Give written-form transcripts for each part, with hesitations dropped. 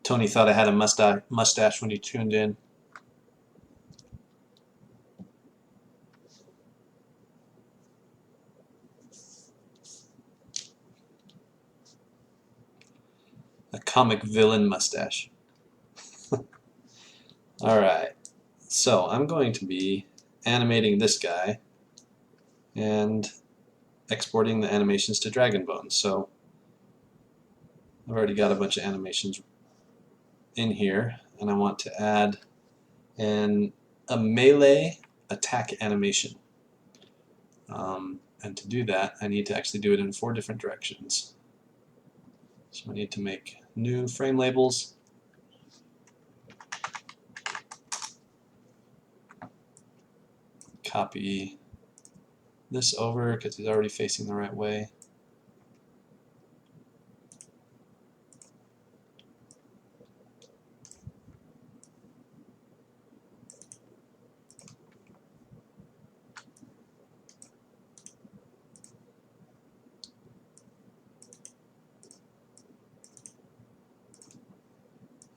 Tony thought I had a mustache when he tuned in. A comic villain mustache. Alright, so I'm going to be animating this guy and exporting the animations to Dragon Bones. So I've already got a bunch of animations in here, and I want to add a melee attack animation. And to do that, I need to actually do it in 4 different directions. So I need to make new frame labels. Copy this over because he's already facing the right way.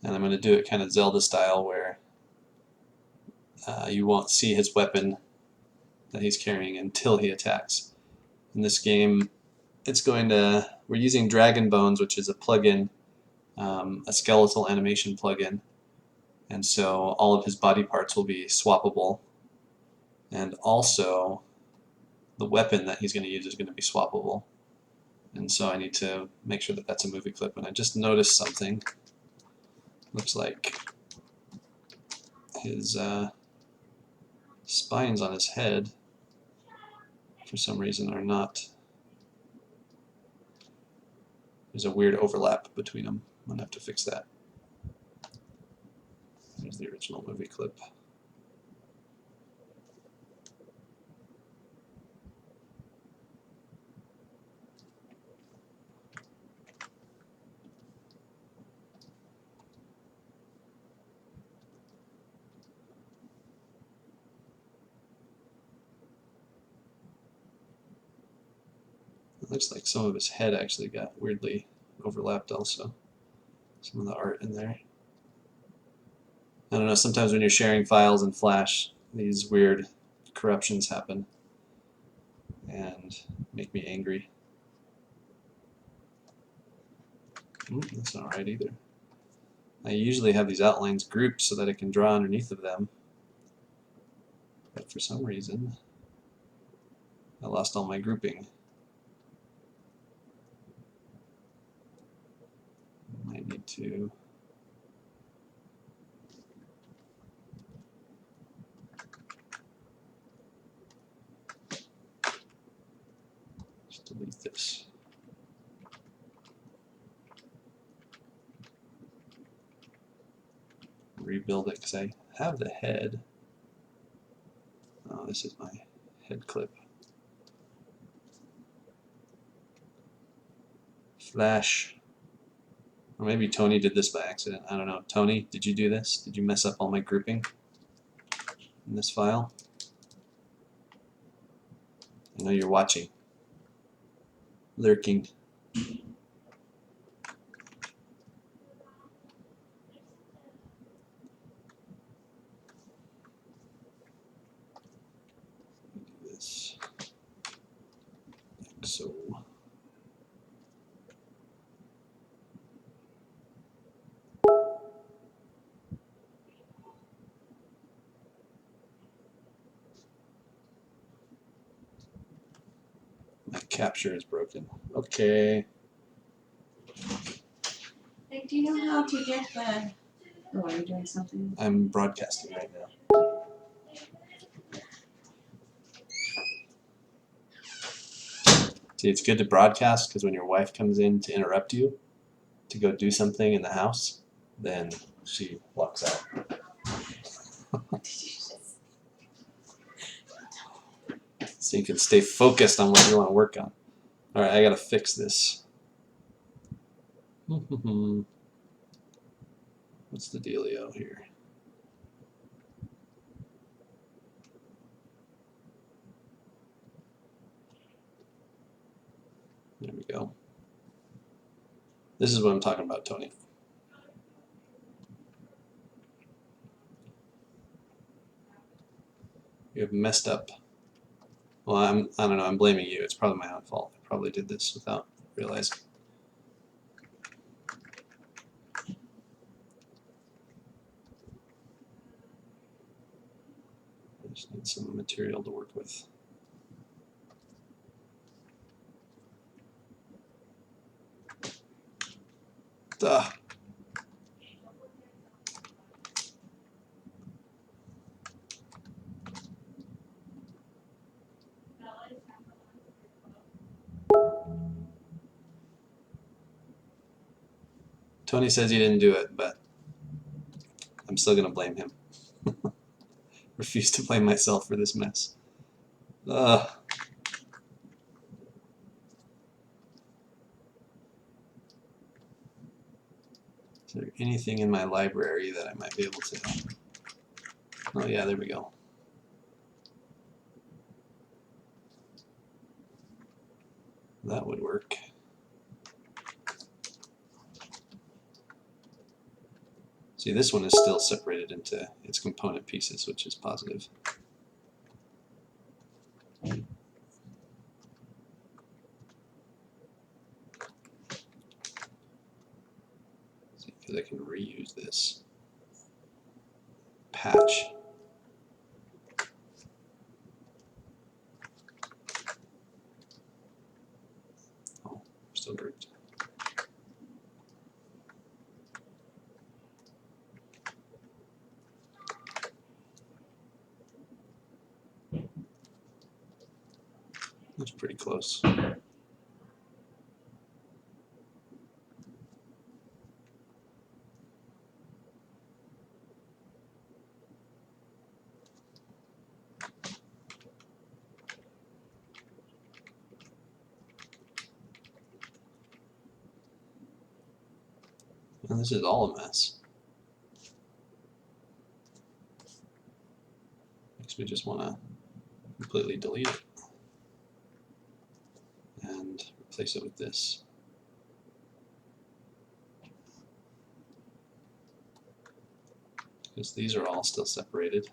And I'm going to do it kind of Zelda style where you won't see his weapon that he's carrying until he attacks. In this game, we're using Dragon Bones, which is a plugin, a skeletal animation plugin, and so all of his body parts will be swappable, and also the weapon that he's going to use is going to be swappable. And so I need to make sure that that's a movie clip. And I just noticed something. Looks like his spines on his head for some reason are not. There's a weird overlap between them. I'm going to have to fix that. There's the original movie clip. It looks like some of his head actually got weirdly overlapped also. Some of the art in there. I don't know, sometimes when you're sharing files in Flash, these weird corruptions happen and make me angry. That's not right either. I usually have these outlines grouped so that I can draw underneath of them, but for some reason I lost all my grouping. I might need to just delete this. Rebuild it because I have the head. Oh, this is my head clip. Flash. Or maybe Tony did this by accident. I don't know. Tony, did you do this? Did you mess up all my grouping in this file? I know you're watching. Lurking. This. Like so. My capture is broken. Okay. Hey, do you know how to get the... Oh, are you doing something? I'm broadcasting right now. See, it's good to broadcast because when your wife comes in to interrupt you to go do something in the house, then she walks out. So you can stay focused on what you want to work on. Alright, I gotta fix this. What's the dealio here? There we go. This is what I'm talking about, Tony. We have messed up. Well, I don't know, I'm blaming you. It's probably my own fault. I probably did this without realizing. I just need some material to work with. Duh. Tony says he didn't do it, but I'm still going to blame him. Refuse to blame myself for this mess. Ugh. Is there anything in my library that I might be able to... Oh yeah, there we go. That would work. See, this one is still separated into its component pieces, which is positive. See, because I can reuse this patch. Oh, still grouped. That's pretty close. And this is all a mess. Makes me just want to completely delete it and replace it with this. Because these are all still separated.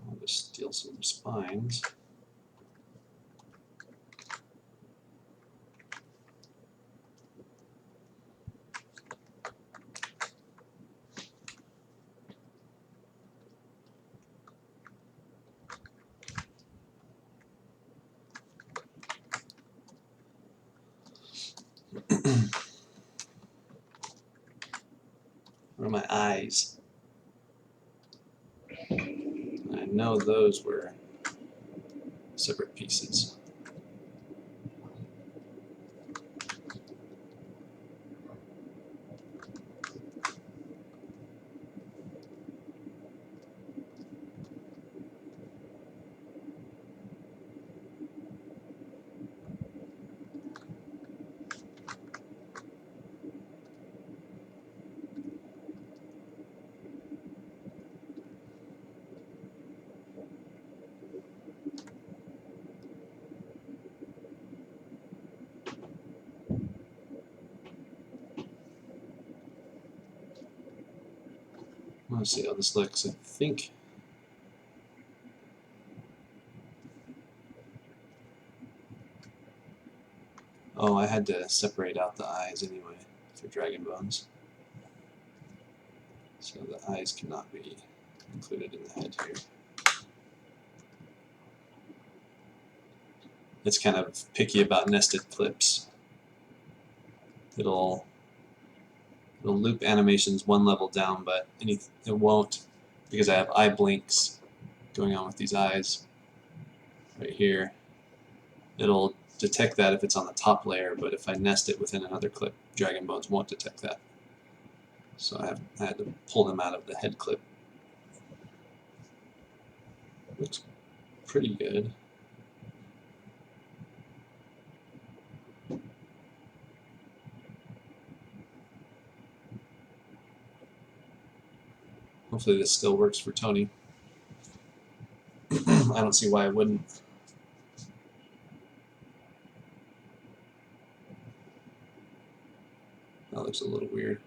I'll just steal some spines. Where are my eyes? I know those were separate pieces. Let's see how this looks. I think oh, I had to separate out the eyes anyway for dragon bones. So the eyes cannot be included in the head here. It's kind of picky about nested clips. It'll loop animations one level down, but it won't, because I have eye blinks going on with these eyes right here. It'll detect that if it's on the top layer, but if I nest it within another clip, dragon bones won't detect that. So I had to pull them out of the head clip. Looks pretty good. Hopefully this still works for Tony. I don't see why it wouldn't. That looks a little weird.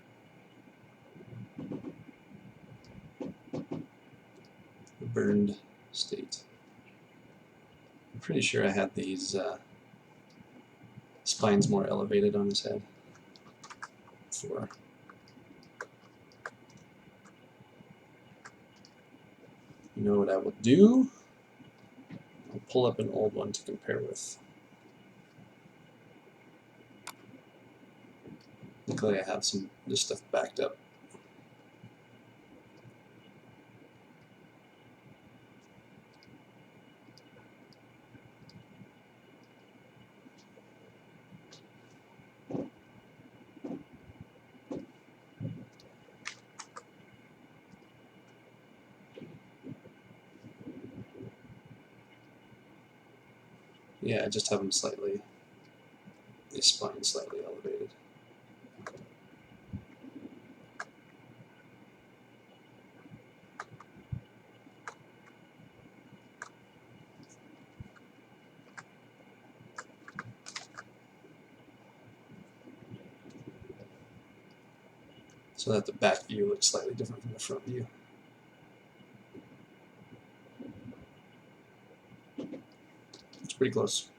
The burned state. I'm pretty sure I had these spines more elevated on his head before. You know what I will do? I'll pull up an old one to compare with. Luckily I have some this stuff backed up. Yeah, I just have them slightly, the spine slightly elevated. So that the back view looks slightly different from the front view. It's pretty close.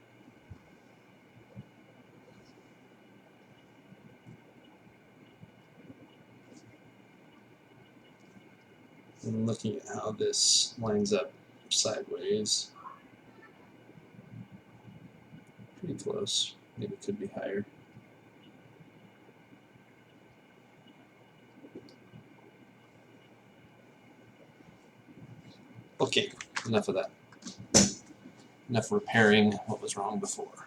And looking at how this lines up sideways, pretty close. Maybe it could be higher. Okay, enough of that. Enough repairing what was wrong before.